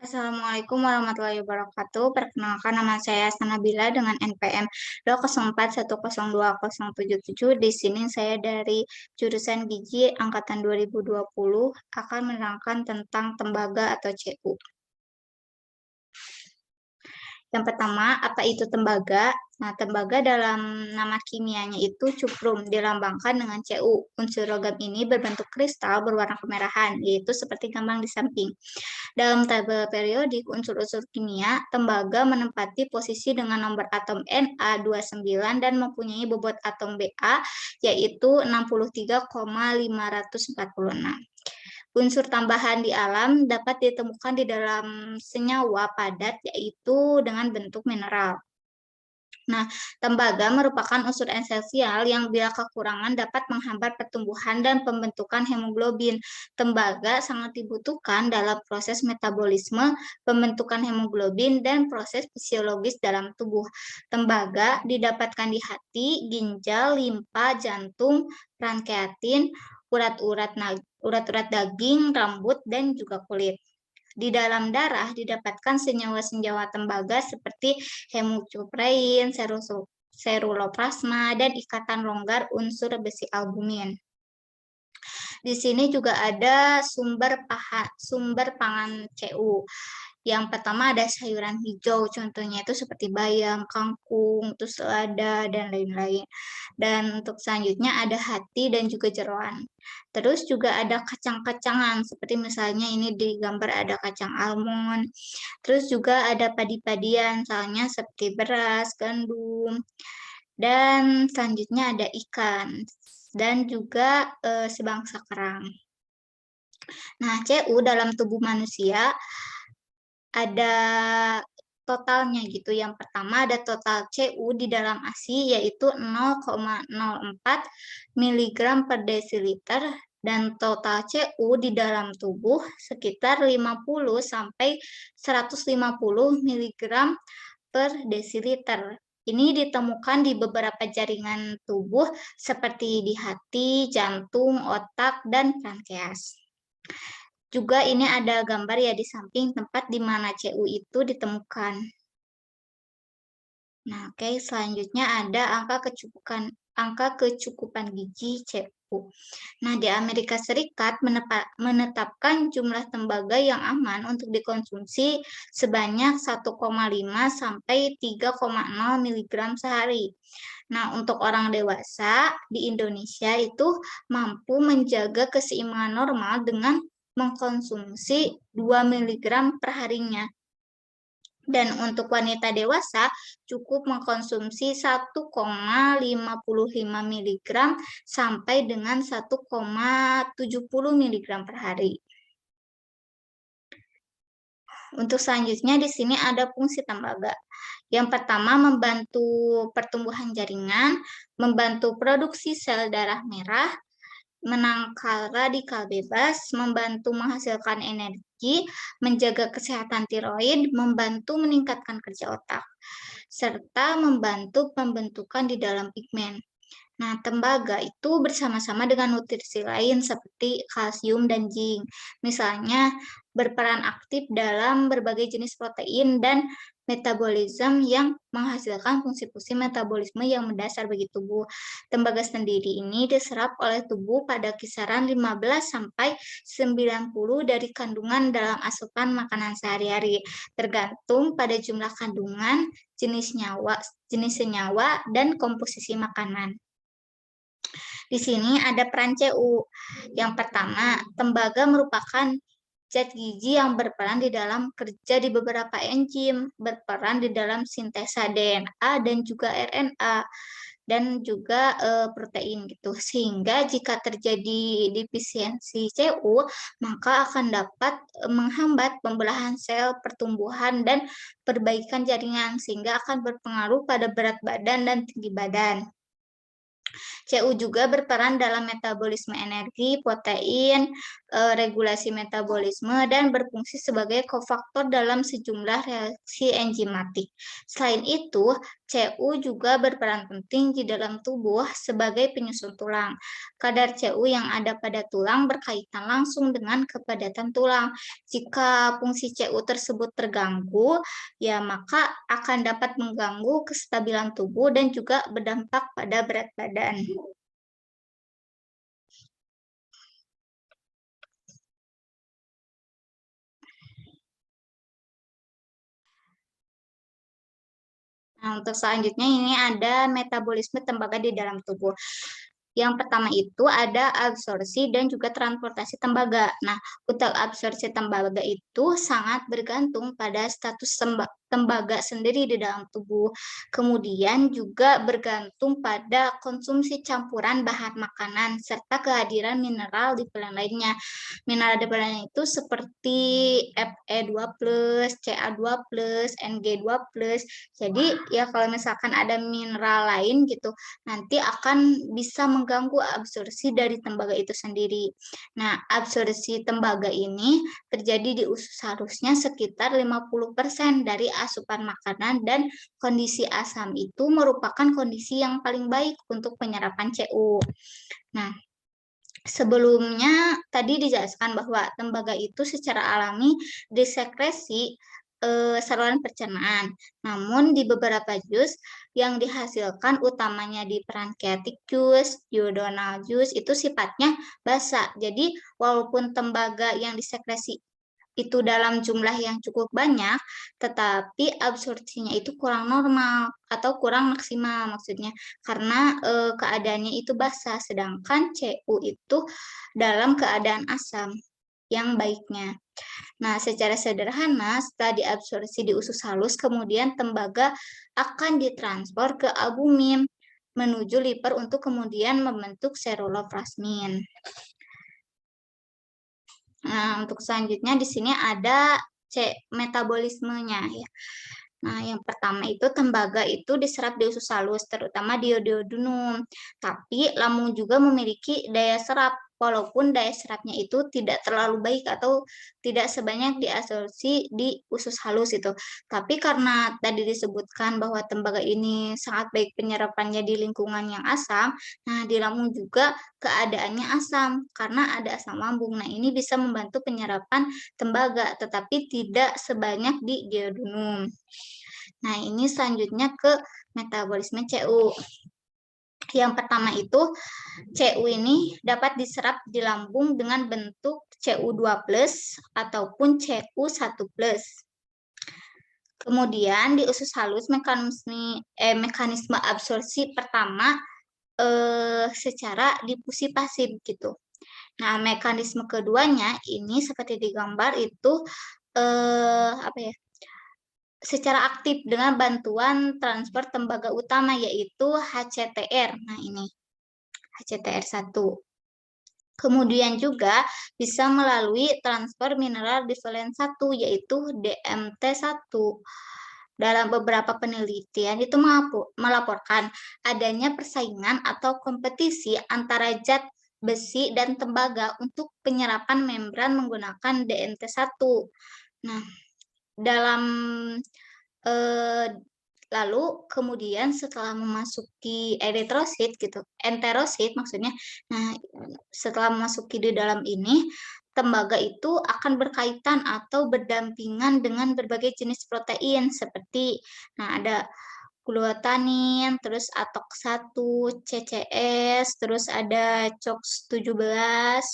Assalamualaikum warahmatullahi wabarakatuh. Perkenalkan nama saya Sanabila dengan NPM 204102077. Di sini saya dari jurusan Gizi angkatan 2020 akan menerangkan tentang tembaga atau CU. Yang pertama, apa itu tembaga? Nah, tembaga dalam nama kimianya itu cuprum, dilambangkan dengan Cu. Unsur logam ini berbentuk kristal berwarna kemerahan, yaitu seperti gambar di samping. Dalam tabel periodik unsur-unsur kimia, tembaga menempati posisi dengan nomor atom Na29 dan mempunyai bobot atom Ba, yaitu 63,546. Unsur tambahan di alam dapat ditemukan di dalam senyawa padat, yaitu dengan bentuk mineral. Nah, tembaga merupakan unsur esensial yang bila kekurangan dapat menghambat pertumbuhan dan pembentukan hemoglobin. Tembaga sangat dibutuhkan dalam proses metabolisme, pembentukan hemoglobin, dan proses fisiologis dalam tubuh. Tembaga didapatkan di hati, ginjal, limpa, jantung, pankreatin, urat-urat daging, rambut, dan juga kulit. Di dalam darah didapatkan senyawa-senyawa tembaga seperti hemocyaprein, seruloplasma, dan ikatan longgar unsur besi albumin. Di sini juga ada sumber pangan Cu. Yang pertama ada sayuran hijau, contohnya itu seperti bayam, kangkung, terus selada, dan lain-lain. Dan untuk selanjutnya ada hati dan juga jeroan. Terus juga ada kacang-kacangan, seperti misalnya ini di gambar ada kacang almond. Terus juga ada padi-padian, misalnya seperti beras, gandum. Dan selanjutnya ada ikan, dan juga sebangsa kerang. Nah, Cu dalam tubuh manusia ada totalnya gitu. Yang pertama ada total Cu di dalam ASI yaitu 0,04 mg per desiliter dan total Cu di dalam tubuh sekitar 50 sampai 150 mg per desiliter. Ini ditemukan di beberapa jaringan tubuh seperti di hati, jantung, otak, dan pankreas. Juga ini ada gambar ya di samping tempat di mana Cu itu ditemukan. Nah, oke, selanjutnya ada angka kecukupan gizi Cu. Nah, di Amerika Serikat menetapkan jumlah tembaga yang aman untuk dikonsumsi sebanyak 1,5 sampai 3,0 mg sehari. Nah, untuk orang dewasa di Indonesia itu mampu menjaga keseimbangan normal dengan mengkonsumsi 2 mg per harinya. Dan untuk wanita dewasa cukup mengkonsumsi 1,55 mg sampai dengan 1,70 mg per hari. Untuk selanjutnya di sini ada fungsi tembaga. Yang pertama membantu pertumbuhan jaringan, membantu produksi sel darah merah, menangkal radikal bebas, membantu menghasilkan energi, menjaga kesehatan tiroid, membantu meningkatkan kerja otak, serta membantu pembentukan di dalam pigmen. Nah, tembaga itu bersama-sama dengan nutrisi lain seperti kalsium dan zinc. Misalnya, berperan aktif dalam berbagai jenis protein dan metabolisme yang menghasilkan fungsi-fungsi metabolisme yang mendasar bagi tubuh. Tembaga sendiri ini diserap oleh tubuh pada kisaran 15 sampai 90 dari kandungan dalam asupan makanan sehari-hari, tergantung pada jumlah kandungan, jenis senyawa, dan komposisi makanan. Di sini ada peran Cu. Yang pertama, tembaga merupakan zat gizi yang berperan di dalam kerja di beberapa enzim, berperan di dalam sintesa DNA dan juga RNA dan juga protein gitu. Sehingga jika terjadi defisiensi Cu, maka akan dapat menghambat pembelahan sel, pertumbuhan dan perbaikan jaringan sehingga akan berpengaruh pada berat badan dan tinggi badan. CU juga berperan dalam metabolisme energi, protein, regulasi metabolisme, dan berfungsi sebagai kofaktor dalam sejumlah reaksi enzimatik. Selain itu, CU juga berperan penting di dalam tubuh sebagai penyusun tulang. Kadar CU yang ada pada tulang berkaitan langsung dengan kepadatan tulang. Jika fungsi CU tersebut terganggu, ya maka akan dapat mengganggu kestabilan tubuh dan juga berdampak pada berat badan. Nah, untuk selanjutnya ini ada metabolisme tembaga di dalam tubuh. Yang pertama itu ada absorpsi dan juga transportasi tembaga. Nah, untuk absorpsi tembaga itu sangat bergantung pada status tembaga sendiri di dalam tubuh. Kemudian juga bergantung pada konsumsi campuran bahan makanan serta kehadiran mineral di pilihan lainnya. Mineral di pilihan itu seperti Fe2+, Ca2+, Ng2+. Jadi ya kalau misalkan ada mineral lain gitu, nanti akan bisa mengganggu absorpsi dari tembaga itu sendiri. Nah, absorpsi tembaga ini terjadi di usus halusnya sekitar 50% dari asupan makanan dan kondisi asam itu merupakan kondisi yang paling baik untuk penyerapan CU. Nah, sebelumnya tadi dijelaskan bahwa tembaga itu secara alami disekresi saluran pencernaan. Namun di beberapa jus yang dihasilkan utamanya di pancreatic juice, duodenal juice itu sifatnya basa. Jadi walaupun tembaga yang disekresi itu dalam jumlah yang cukup banyak, tetapi absorpsinya itu kurang normal atau kurang maksimal maksudnya karena keadaannya itu basah, sedangkan CU itu dalam keadaan asam yang baiknya. Nah, secara sederhana, setelah diabsorpsi di usus halus, kemudian tembaga akan ditransfer ke albumin menuju liver untuk kemudian membentuk seruloplasmin. Nah, untuk selanjutnya di sini ada metabolismenya ya. Nah, yang pertama itu tembaga itu diserap di usus halus, terutama di duodenum. Tapi lambung juga memiliki daya serap, walaupun daya serapnya itu tidak terlalu baik atau tidak sebanyak diabsorpsi di usus halus itu. Tapi karena tadi disebutkan bahwa tembaga ini sangat baik penyerapannya di lingkungan yang asam, nah di lambung juga keadaannya asam karena ada asam lambung. Nah, ini bisa membantu penyerapan tembaga, tetapi tidak sebanyak di duodenum. Nah, ini selanjutnya ke metabolisme CU. Yang pertama itu, CU ini dapat diserap di lambung dengan bentuk CU2+ ataupun CU1+. Kemudian di usus halus mekanisme absorpsi pertama secara difusi pasif gitu. Nah, mekanisme keduanya ini seperti digambar itu apa ya? Secara aktif dengan bantuan transfer tembaga utama yaitu HCTR. Nah, ini HCTR1. Kemudian juga bisa melalui transfer mineral difluent 1 yaitu DMT1. Dalam beberapa penelitian itu melaporkan adanya persaingan atau kompetisi antara zat besi dan tembaga untuk penyerapan membran menggunakan DMT1. Nah, dalam lalu kemudian setelah memasuki eritrosit gitu, enterosit maksudnya. Nah, setelah memasuki di dalam ini, tembaga itu akan berkaitan atau berdampingan dengan berbagai jenis protein seperti ada gluatanin, terus ATOX1, CCS, terus ada COX-17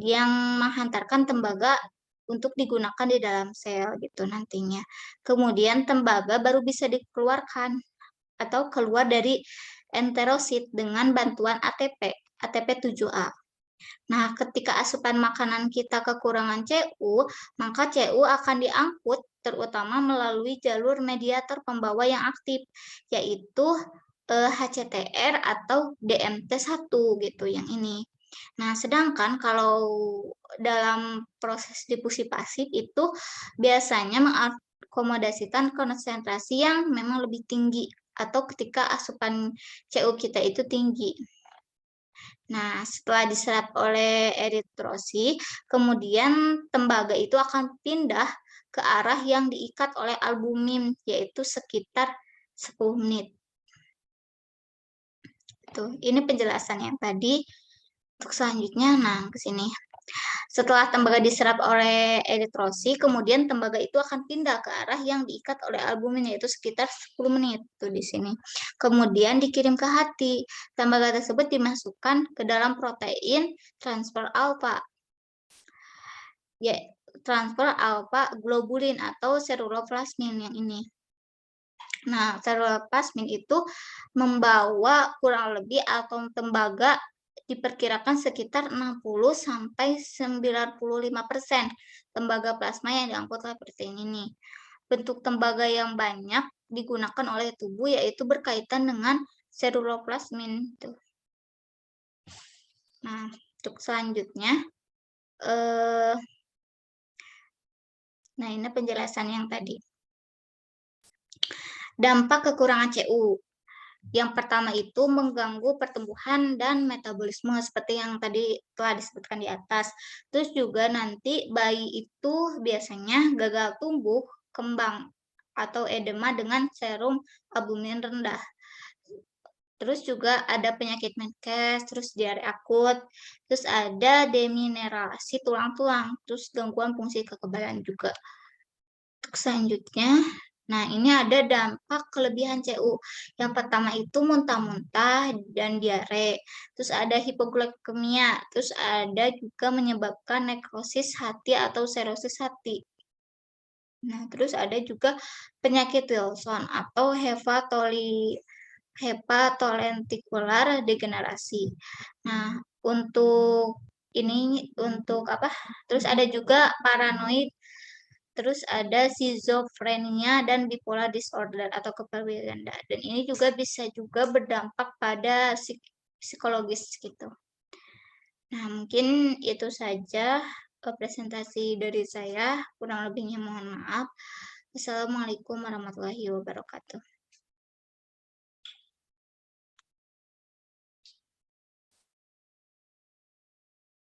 yang menghantarkan tembaga untuk digunakan di dalam sel gitu nantinya. Kemudian tembaga baru bisa dikeluarkan atau keluar dari enterosit dengan bantuan ATP7A. Nah, ketika asupan makanan kita kekurangan CU, maka CU akan diangkut terutama melalui jalur mediator pembawa yang aktif, yaitu HCTR atau DMT1 gitu yang ini. Nah, sedangkan kalau dalam proses difusi pasif itu biasanya mengakomodasikan konsentrasi yang memang lebih tinggi atau ketika asupan CU kita itu tinggi. Nah, setelah diserap oleh eritrosit, kemudian tembaga itu akan pindah ke arah yang diikat oleh albumin, yaitu sekitar 10 menit. Tuh, ini penjelasan yang tadi. Untuk selanjutnya, nah ke sini. Setelah tembaga diserap oleh eritrosit, kemudian tembaga itu akan pindah ke arah yang diikat oleh albumin, yaitu sekitar 10 menit. Tuh di sini. Kemudian dikirim ke hati. Tembaga tersebut dimasukkan ke dalam protein transfer alfa. Ya, transfer alfa globulin atau seruloplasmin yang ini. Nah, seruloplasmin itu membawa kurang lebih atom tembaga diperkirakan sekitar 60-95% tembaga plasma yang diangkut oleh protein ini. Bentuk tembaga yang banyak digunakan oleh tubuh yaitu berkaitan dengan seruloplasmin. Nah, untuk selanjutnya, nah ini penjelasan yang tadi. Dampak kekurangan CU. Yang pertama itu mengganggu pertumbuhan dan metabolisme seperti yang tadi telah disebutkan di atas. Terus juga nanti bayi itu biasanya gagal tumbuh kembang atau edema dengan serum albumin rendah. Terus juga ada penyakit Menkes, terus diare akut, terus ada demineralasi tulang-tulang, terus gangguan fungsi kekebalan juga. Untuk selanjutnya, nah, ini ada dampak kelebihan CU. Yang pertama itu muntah-muntah dan diare. Terus ada hipoglikemia. Terus ada juga menyebabkan nekrosis hati atau serosis hati. Nah, terus ada juga penyakit Wilson atau hepatolentikular degenerasi. Nah, untuk apa? Terus ada juga paranoid. Terus ada schizophrenia dan bipolar disorder atau kepribadian ganda. Dan ini juga bisa juga berdampak pada psikologis gitu. Nah, mungkin itu saja presentasi dari saya. Kurang lebihnya mohon maaf. Wassalamualaikum warahmatullahi wabarakatuh.